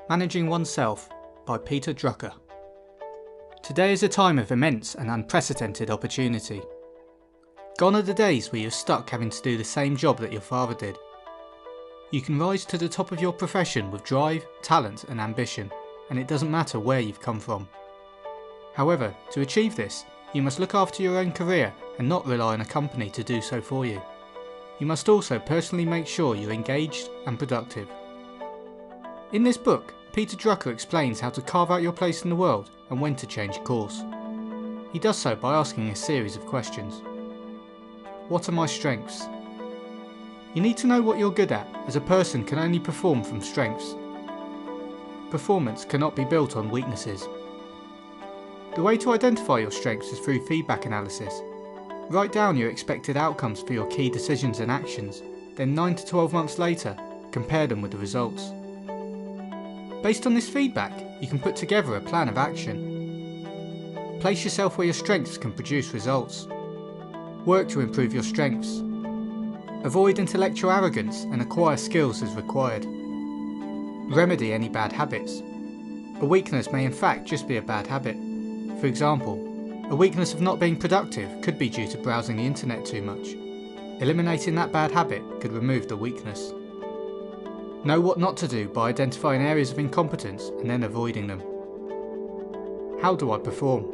Managing Oneself by Peter Drucker. Today is a time of immense and unprecedented opportunity. Gone are the days where you're stuck having to do the same job that your father did. You can rise to the top of your profession with drive, talent and ambition, and it doesn't matter where you've come from. However, to achieve this, you must look after your own career and not rely on a company to do so for you. You must also personally make sure you're engaged and productive. In this book, Peter Drucker explains how to carve out your place in the world and when to change course. He does so by asking a series of questions. What are my strengths? You need to know what you're good at, as a person can only perform from strengths. Performance cannot be built on weaknesses. The way to identify your strengths is through feedback analysis. Write down your expected outcomes for your key decisions and actions, then 9 to 12 months later, compare them with the results. Based on this feedback, you can put together a plan of action. Place yourself where your strengths can produce results. Work to improve your strengths. Avoid intellectual arrogance and acquire skills as required. Remedy any bad habits. A weakness may in fact just be a bad habit. For example, a weakness of not being productive could be due to browsing the internet too much. Eliminating that bad habit could remove the weakness. Know what not to do by identifying areas of incompetence and then avoiding them. How do I perform?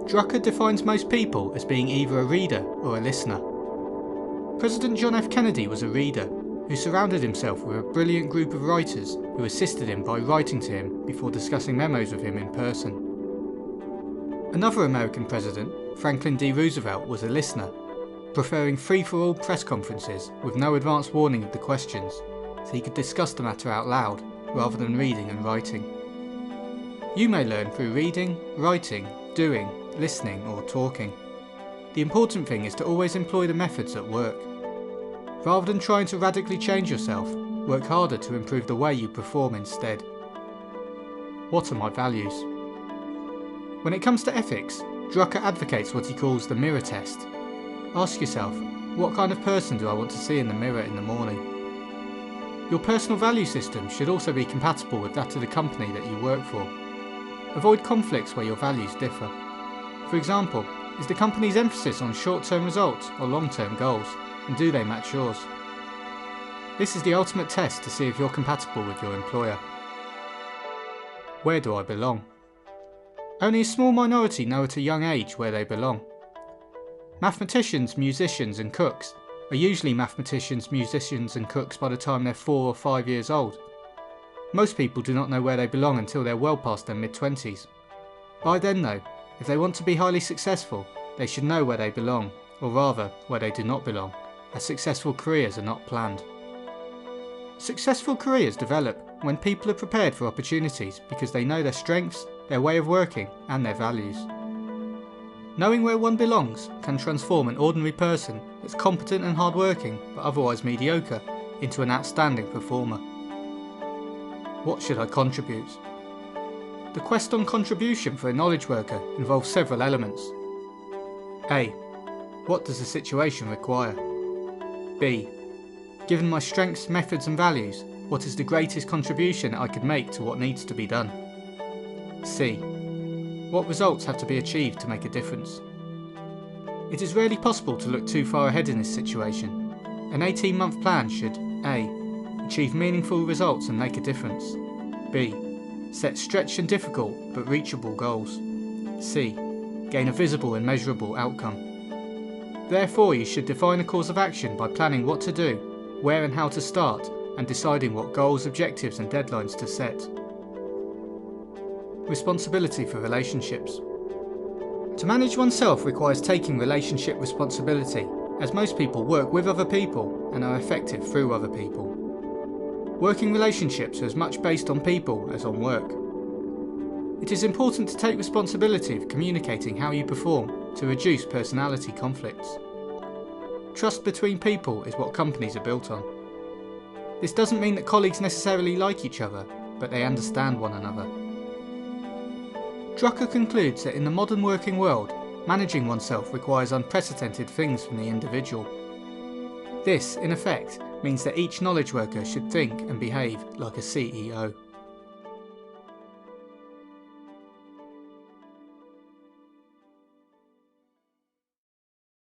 Drucker defines most people as being either a reader or a listener. President John F. Kennedy was a reader who surrounded himself with a brilliant group of writers who assisted him by writing to him before discussing memos with him in person. Another American president, Franklin D. Roosevelt, was a listener, preferring free-for-all press conferences with no advance warning of the questions, so he could discuss the matter out loud rather than reading and writing. You may learn through reading, writing, doing, listening or talking. The important thing is to always employ the methods that work. Rather than trying to radically change yourself, work harder to improve the way you perform instead. What are my values? When it comes to ethics, Drucker advocates what he calls the mirror test. Ask yourself, what kind of person do I want to see in the mirror in the morning? Your personal value system should also be compatible with that of the company that you work for. Avoid conflicts where your values differ. For example, is the company's emphasis on short-term results or long-term goals, and do they match yours? This is the ultimate test to see if you're compatible with your employer. Where do I belong? Only a small minority know at a young age where they belong. Mathematicians, musicians and cooks are usually mathematicians, musicians and cooks by the time they're 4 or 5 years old. Most people do not know where they belong until they're well past their mid-20s. By then though, if they want to be highly successful, they should know where they belong, or rather, where they do not belong, as successful careers are not planned. Successful careers develop when people are prepared for opportunities because they know their strengths, their way of working and their values. Knowing where one belongs can transform an ordinary person that's competent and hardworking but otherwise mediocre into an outstanding performer. What should I contribute? The quest on contribution for a knowledge worker involves several elements. A. What does the situation require? B. Given my strengths, methods and values, what is the greatest contribution I could make to what needs to be done? C. What results have to be achieved to make a difference? It is rarely possible to look too far ahead in this situation. An 18-month plan should A. Achieve meaningful results and make a difference. B. Set stretched and difficult but reachable goals. C. Gain a visible and measurable outcome. Therefore, you should define a course of action by planning what to do, where and how to start, and deciding what goals, objectives and deadlines to set. Responsibility for relationships. To manage oneself requires taking relationship responsibility, as most people work with other people and are effective through other people. Working relationships are as much based on people as on work. It is important to take responsibility of communicating how you perform to reduce personality conflicts. Trust between people is what companies are built on. This doesn't mean that colleagues necessarily like each other, but they understand one another. Drucker concludes that in the modern working world, managing oneself requires unprecedented things from the individual. This, in effect, means that each knowledge worker should think and behave like a CEO.